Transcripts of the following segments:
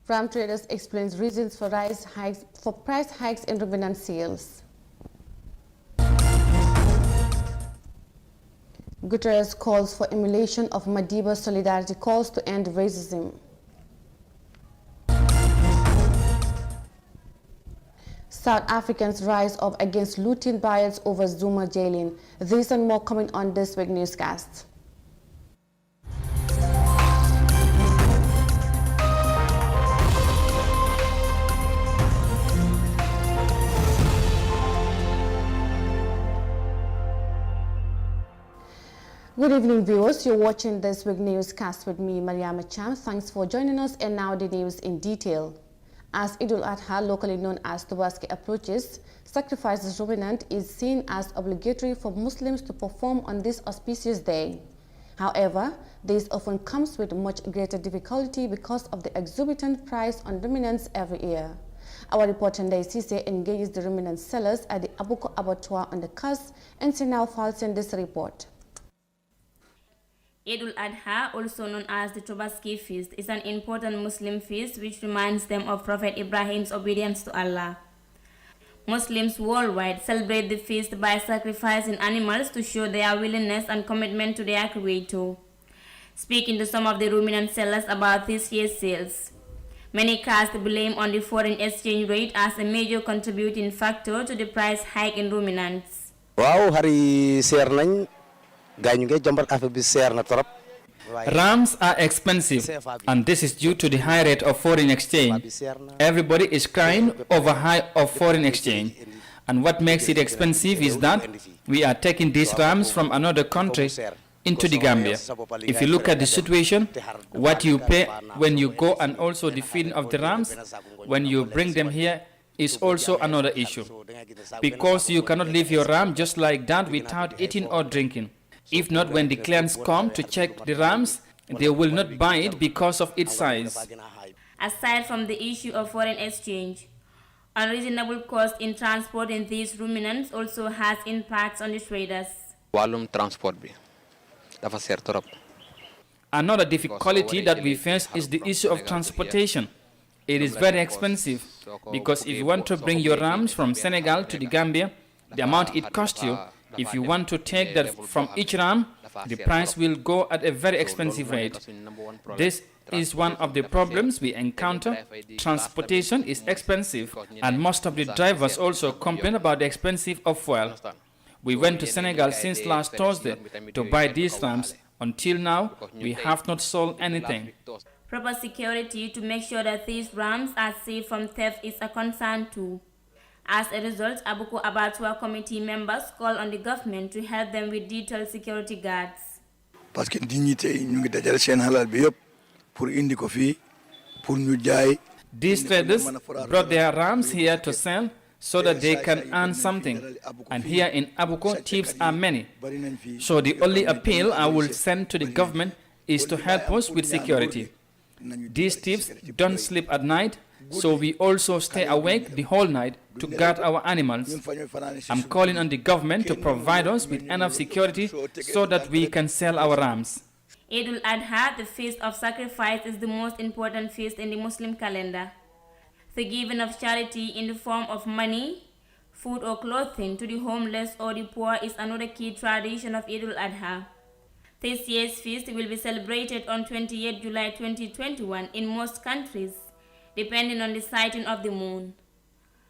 Ram Traders explains reasons for price hikes in ruminant sales. Guterres calls for emulation of Madiba's solidarity calls to end racism. South Africans rise up against looting riots over Zuma jailing. This and more coming on this week newscast. Good evening, viewers. You're watching this week newscast with me, Mariama Cham. Thanks for joining us, and now the news in detail. As al-Adha, locally known as Tobaski, approaches, sacrifices ruminant is seen as obligatory for Muslims to perform on this auspicious day. However, this often comes with much greater difficulty because of the exorbitant price on ruminants every year. Our reporter Ndaisise engages the ruminant sellers at the Abuko Abattoir on the Kas, and Sinao files in this report. al-Adha, also known as the Tobaski feast, is an important Muslim feast which reminds them of Prophet Ibrahim's obedience to Allah. Muslims worldwide celebrate the feast by sacrificing animals to show their willingness and commitment to their Creator. Speaking to some of the ruminant sellers about this year's sales, many cast blame on the foreign exchange rate as a major contributing factor to the price hike in ruminants. Wow, hari seer nañ. Rams are expensive, and this is due to the high rate of foreign exchange. Everybody is crying over high of foreign exchange, and what makes it expensive is that we are taking these rams from another country into the Gambia. If you look at the situation, what you pay when you go and also the feeding of the rams, when you bring them here, is also another issue. Because you cannot leave your ram just like that without eating or drinking. If not, when the clients come to check the rams, they will not buy it because of its size. Aside from the issue of foreign exchange, unreasonable cost in transporting these ruminants also has impacts on the traders. Another difficulty that we face is the issue of transportation. It is very expensive because if you want to bring your rams from Senegal to the Gambia, the amount it costs you, if you want to take that from each ram, the price will go at a very expensive rate. This is one of the problems we encounter. Transportation is expensive, and most of the drivers also complain about the expensive of fuel. We went to Senegal since last Thursday to buy these rams. Until now, we have not sold anything. Proper security to make sure that these rams are safe from theft is a concern too. As a result, Abuko Abattoir committee members call on the government to help them with detailed security guards. These traders brought their rams here to sell so that they can earn something. And here in Abuko, thieves are many. So the only appeal I will send to the government is to help us with security. These thieves don't sleep at night, so we also stay awake the whole night to guard our animals. I'm calling on the government to provide us with enough security so that we can sell our rams. al-Adha, the feast of sacrifice, is the most important feast in the Muslim calendar. The giving of charity in the form of money, food or clothing to the homeless or the poor is another key tradition of al-Adha. This year's feast will be celebrated on 28 July 2021 in most countries, depending on the sighting of the moon.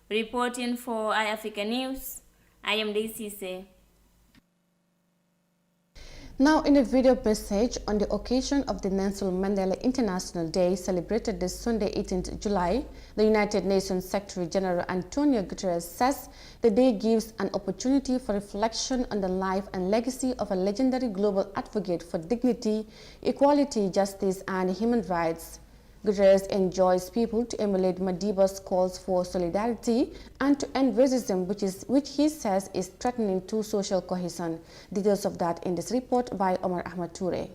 Reporting for iAfrica News, I am Ndaisise. Now, in a video message on the occasion of the Nelson Mandela International Day celebrated this Sunday, 18th July, the United Nations Secretary General Antonio Guterres says the day gives an opportunity for reflection on the life and legacy of a legendary global advocate for dignity, equality, justice, and human rights. Guterres enjoins people to emulate Madiba's calls for solidarity and to end racism, which he says is threatening to social cohesion. Details of that in this report by Omar Ahmad Toure.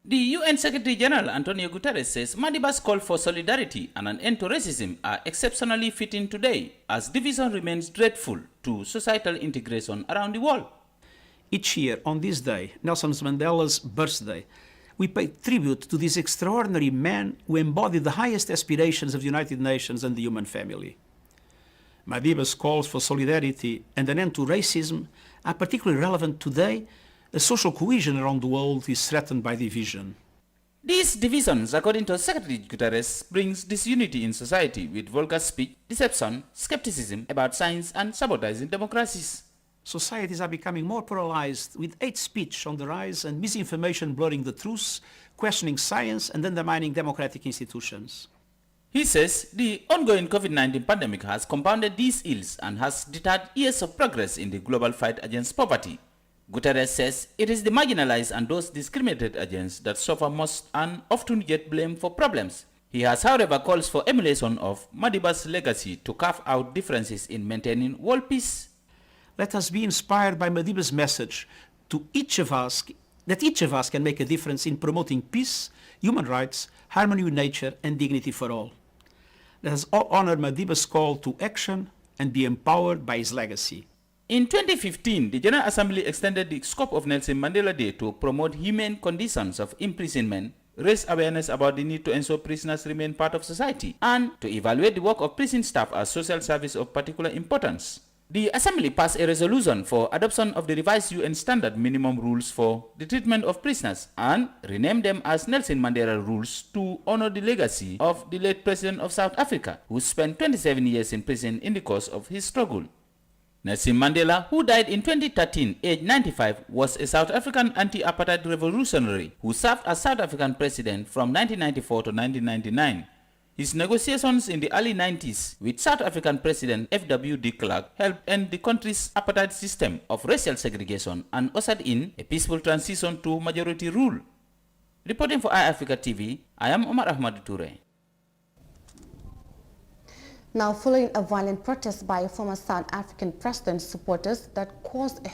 The UN Secretary General Antonio Guterres says Madiba's call for solidarity and an end to racism are exceptionally fitting today, as division remains dreadful to societal integration around the world. Each year on this day, Nelson Mandela's birthday, we pay tribute to this extraordinary man who embodied the highest aspirations of the United Nations and the human family. Madiba's calls for solidarity and an end to racism are particularly relevant today as social cohesion around the world is threatened by division. These divisions, according to Secretary Guterres, brings disunity in society with vulgar speech, deception, skepticism about science and sabotaging democracies. Societies are becoming more polarized, with hate speech on the rise and misinformation blurring the truth, questioning science and undermining democratic institutions. He says the ongoing COVID-19 pandemic has compounded these ills and has deterred years of progress in the global fight against poverty. Guterres says it is the marginalized and those discriminated against that suffer most and often get blamed for problems. He has, however, calls for emulation of Madiba's legacy to carve out differences in maintaining world peace. Let us be inspired by Madiba's message to each of us that each of us can make a difference in promoting peace, human rights, harmony with nature, and dignity for all. Let us all honor Madiba's call to action and be empowered by his legacy. In 2015, the General Assembly extended the scope of Nelson Mandela Day to promote humane conditions of imprisonment, raise awareness about the need to ensure prisoners remain part of society, and to evaluate the work of prison staff as social service of particular importance. The Assembly passed a resolution for adoption of the revised UN Standard Minimum Rules for the treatment of prisoners and renamed them as Nelson Mandela Rules to honor the legacy of the late President of South Africa, who spent 27 years in prison in the course of his struggle. Nelson Mandela, who died in 2013, aged 95, was a South African anti-apartheid revolutionary who served as South African president from 1994 to 1999. His negotiations in the early 90s with South African President F.W. de Klerk helped end the country's apartheid system of racial segregation and ushered in a peaceful transition to majority rule. Reporting for iAfrica TV, I am Omar Ahmad Toure. Now, following a violent protest by former South African president's supporters that caused a